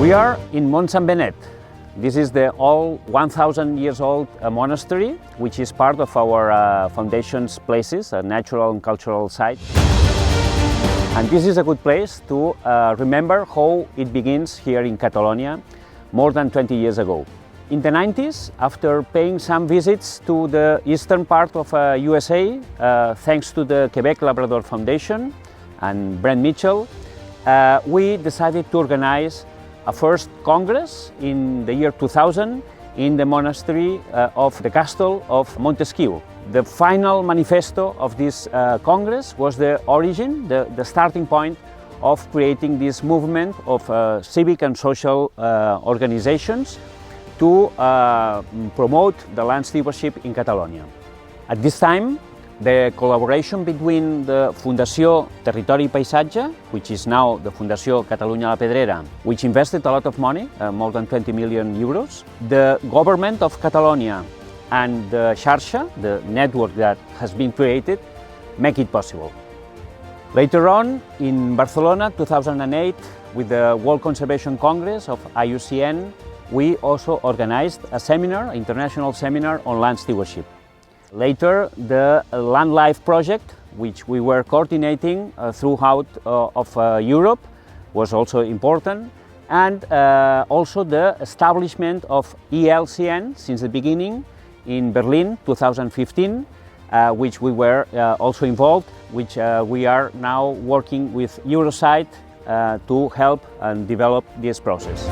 We are in Mont Saint-Benet. This is the old 1,000 years old monastery, which is part of our foundation's places, a natural and cultural site. And this is a good place to remember how it begins here in Catalonia more than 20 years ago. In the 90s, after paying some visits to the eastern part of USA, thanks to the Quebec Labrador Foundation and Brent Mitchell, we decided to organize a first Congress in the year 2000 in the monastery of the Castle of Montesquiu. The final manifesto of this Congress was the origin, the starting point of creating this movement of civic and social organizations to promote the land stewardship in Catalonia. At this time, the collaboration between the Fundació Territori Paisatge, which is now the Fundació Catalunya La Pedrera, which invested a lot of money, more than 20 million euros, the government of Catalonia and the Xarxa, the network that has been created, make it possible. Later on, in Barcelona, 2008, with the World Conservation Congress of IUCN, we also organized a seminar, international seminar on land stewardship. Later, the Land Life project, which we were coordinating throughout of Europe, was also important, and also the establishment of ILCN since the beginning in Berlin, 2015, which we were also involved, which we are now working with Eurosite to help and develop this process.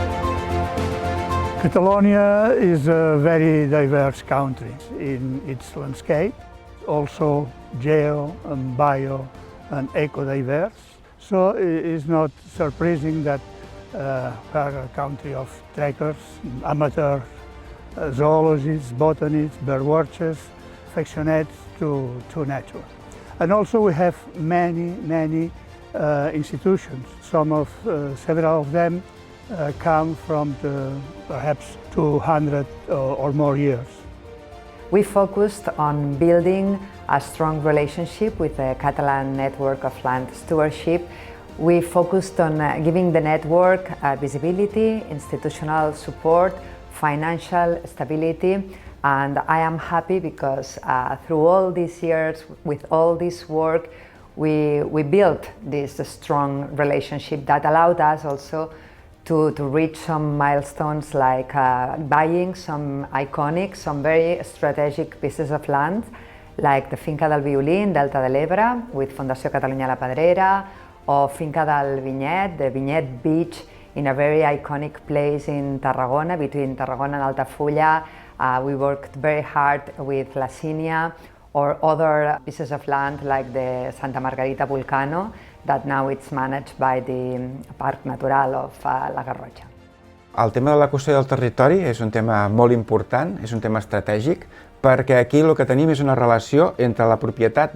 Catalonia is a very diverse country in its landscape, also geo and bio and eco-diverse. So it is not surprising that we are a country of trekkers, amateur zoologists, botanists, bird watchers, affectionates to nature. And also we have many institutions. Several of them come from perhaps 200 or more years. We focused on building a strong relationship with the Catalan network of land stewardship. We focused on giving the network visibility, institutional support, financial stability, and I am happy because through all these years, with all this work, we built this strong relationship that allowed us also to reach some milestones like buying some iconic, some very strategic pieces of land, like the Finca del Violí in Delta de l'Ebre with Fundació Catalunya La Pedrera, or Finca del Vinyet, the Vinyet Beach in a very iconic place in Tarragona, between Tarragona and Altafulla. We worked very hard with La Sínia, or other pieces of land like the Santa Margarita Vulcano, that now it's managed by the Parc Natural of La Garrotxa. El tema de la custòdia del territori és un tema molt important, és un tema estratègic, perquè aquí el que tenim és una relació entre la propietat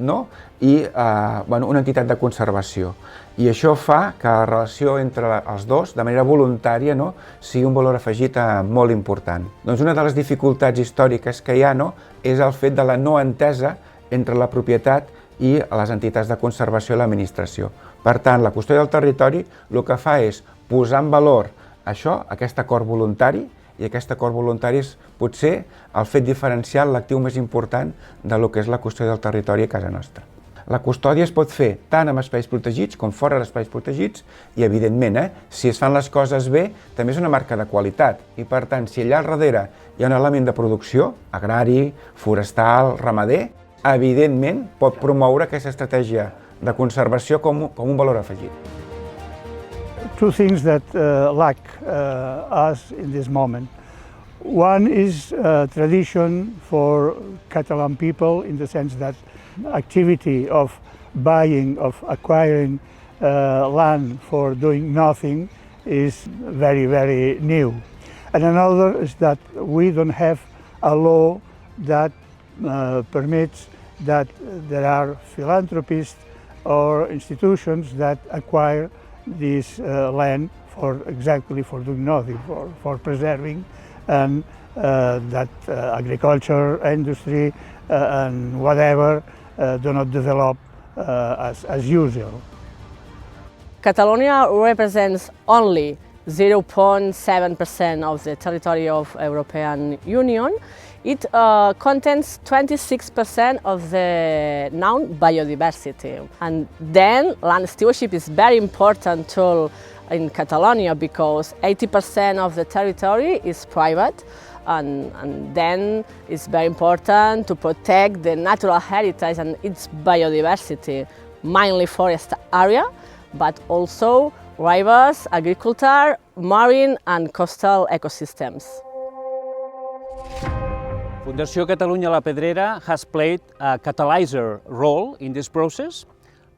i una entitat de conservació. I això fa que la relació entre els dos, de manera voluntària, sigui un valor afegit molt important. Doncs una de les dificultats històriques que hi ha és el fet de la no entesa entre la propietat i les entitats de conservació i l'administració. Per tant, la custòdia del territori el que fa és posar en valor això, aquest acord voluntari, i aquest acord voluntari és potser el fet diferencial, l'actiu més important del que és la custòdia del territori a casa nostra. La custòdia es pot fer tant amb espais protegits com fora d'espais protegits i, evidentment, si es fan les coses bé, també és una marca de qualitat. I, per tant, si allà al darrere hi ha un element de producció, agrari, forestal, ramader, evidentment pot promoure aquesta estratègia de conservació com un valor afegit. Two things that lack us in this moment. One is tradition for Catalan people, in the sense that activity of buying, of acquiring land for doing nothing is very new. And another is that we don't have a law that permits that there are philanthropists or institutions that acquire this land exactly for doing nothing, for preserving, and that agriculture, industry, and whatever do not develop as usual. Catalonia represents only 0.7% of the territory of European Union. It contains 26% of the known biodiversity. And then land stewardship is very important tool in Catalonia because 80% of the territory is private, and then it's very important to protect the natural heritage and its biodiversity, mainly forest area, but also rivers, agriculture, marine and coastal ecosystems. Fundació Catalunya La Pedrera has played a catalyzer role in this process,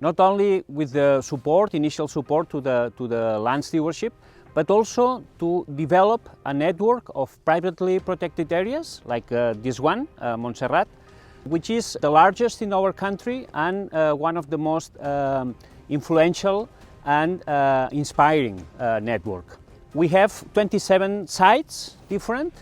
not only with the support, initial support to the land stewardship, but also to develop a network of privately protected areas, like this one, Montserrat, which is the largest in our country and one of the most influential and inspiring network. We have 27 sites different,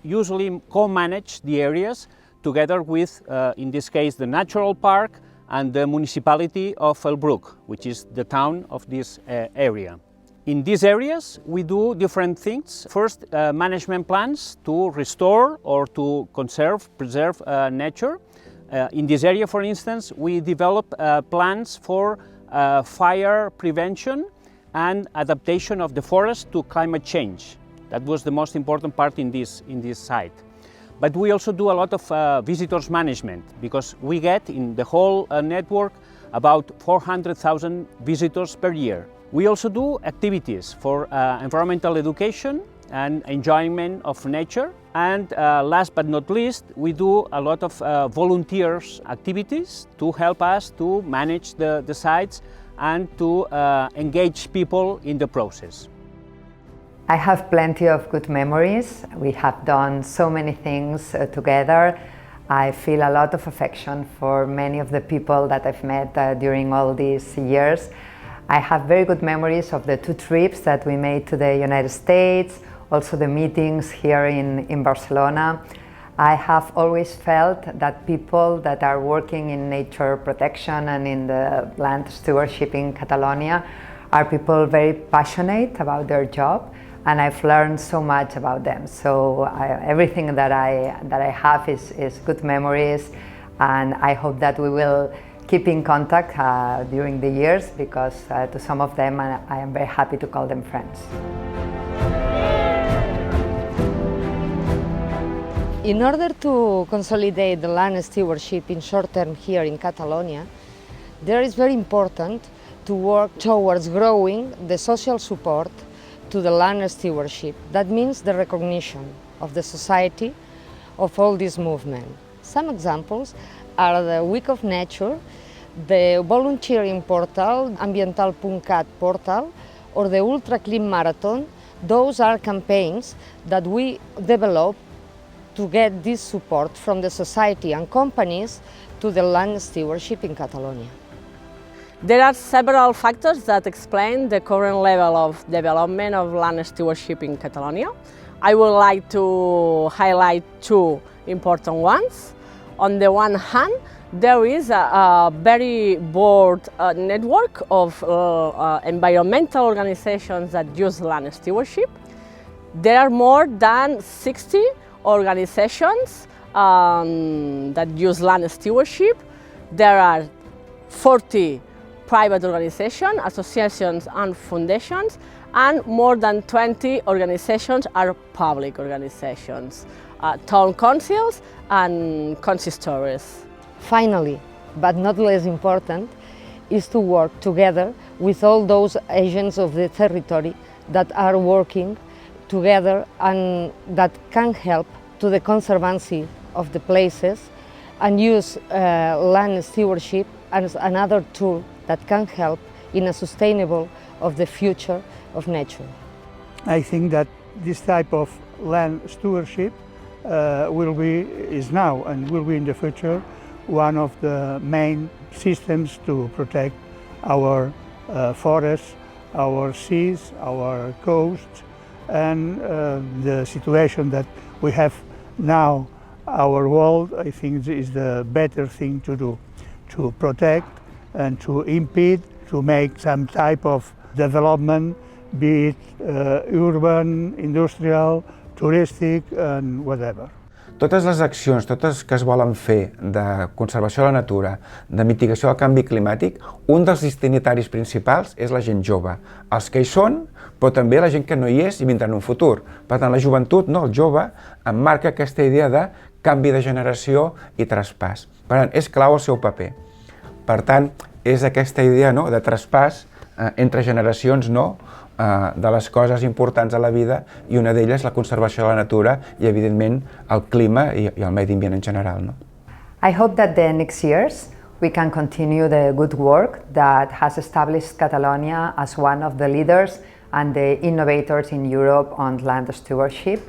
usually co-manage the areas together with, in this case, the natural park and the municipality of Elbruck, which is the town of this area. In these areas, we do different things. First, management plans to restore or to preserve nature. In this area, for instance, we develop plans for fire prevention and adaptation of the forest to climate change. That was the most important part in this site. But we also do a lot of visitors management, because we get in the whole network about 400,000 visitors per year. We also do activities for environmental education and enjoyment of nature. And last but not least, we do a lot of volunteers activities to help us to manage the sites and to engage people in the process. I have plenty of good memories. We have done so many things together. I feel a lot of affection for many of the people that I've met during all these years. I have very good memories of the 2 trips that we made to the United States, also the meetings here in Barcelona. I have always felt that people that are working in nature protection and in the land stewardship in Catalonia are people very passionate about their job, and I've learned so much about them. So everything that I have is good memories, and I hope that we will keep in contact during the years, because to some of them I am very happy to call them friends. In order to consolidate the land stewardship in short term here in Catalonia, there is very important to work towards growing the social support to the land stewardship. That means the recognition of the society of all this movement. Some examples are the Week of Nature, the volunteering portal, ambiental.cat portal, or the Ultra Clean Marathon. Those are campaigns that we develop to get this support from the society and companies to the land stewardship in Catalonia. There are several factors that explain the current level of development of land stewardship in Catalonia. I would like to highlight 2 important ones. On the one hand, there is a very broad network of environmental organizations that use land stewardship. There are more than 60 organizations that use land stewardship. There are 40 private organizations, associations and foundations, and more than 20 organizations are public organizations, town councils and consistories. Finally, but not less important, is to work together with all those agents of the territory that are working together and that can help to the conservancy of the places, and use land stewardship as another tool that can help in a sustainable of the future of nature. I think that this type of land stewardship is now and will be in the future one of the main systems to protect our forests, our seas, our coasts, and the situation that we have now, our world, I think is the better thing to do, to protect and to impede, to make some type of development be it urban, industrial, touristic, and whatever. Totes les accions, totes que es volen fer de conservació de la natura, de mitigació del canvi climàtic, un dels destinataris principals és la gent jove. Els que hi són, però també la gent que no hi és i vindrà en un futur. Per tant, la joventut, el jove, emmarca aquesta idea de canvi de generació i traspàs. Per tant, és clau el seu paper. Per tant, és aquesta idea de traspàs entre generacions, de les coses importants a la vida, i una d'elles la conservació de la natura i, evidentment, el clima i el medi ambient en general. I hope that the next years we can continue the good work that has established Catalonia as one of the leaders and the innovators in Europe on land stewardship.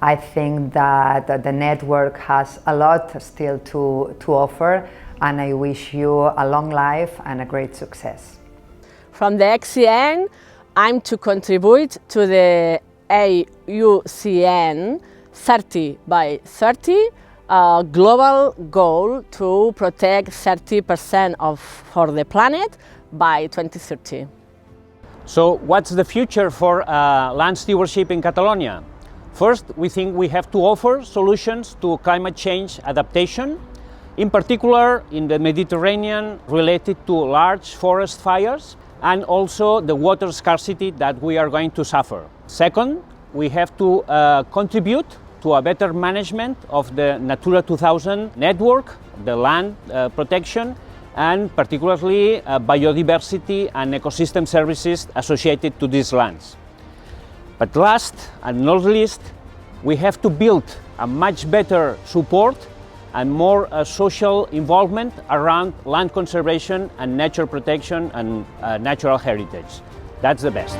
I think that the network has a lot still to offer, and I wish you a long life and a great success. From the ILCN, I'm to contribute to the ILCN 30 by 30 global goal to protect 30% for the planet by 2030. So what's the future for land stewardship in Catalonia? First, we think we have to offer solutions to climate change adaptation, in particular in the Mediterranean related to large forest fires and also the water scarcity that we are going to suffer. Second, we have to contribute to a better management of the Natura 2000 network, the land protection, and particularly biodiversity and ecosystem services associated to these lands. But last and not least, we have to build a much better support and more social involvement around land conservation and nature protection and natural heritage. That's the best.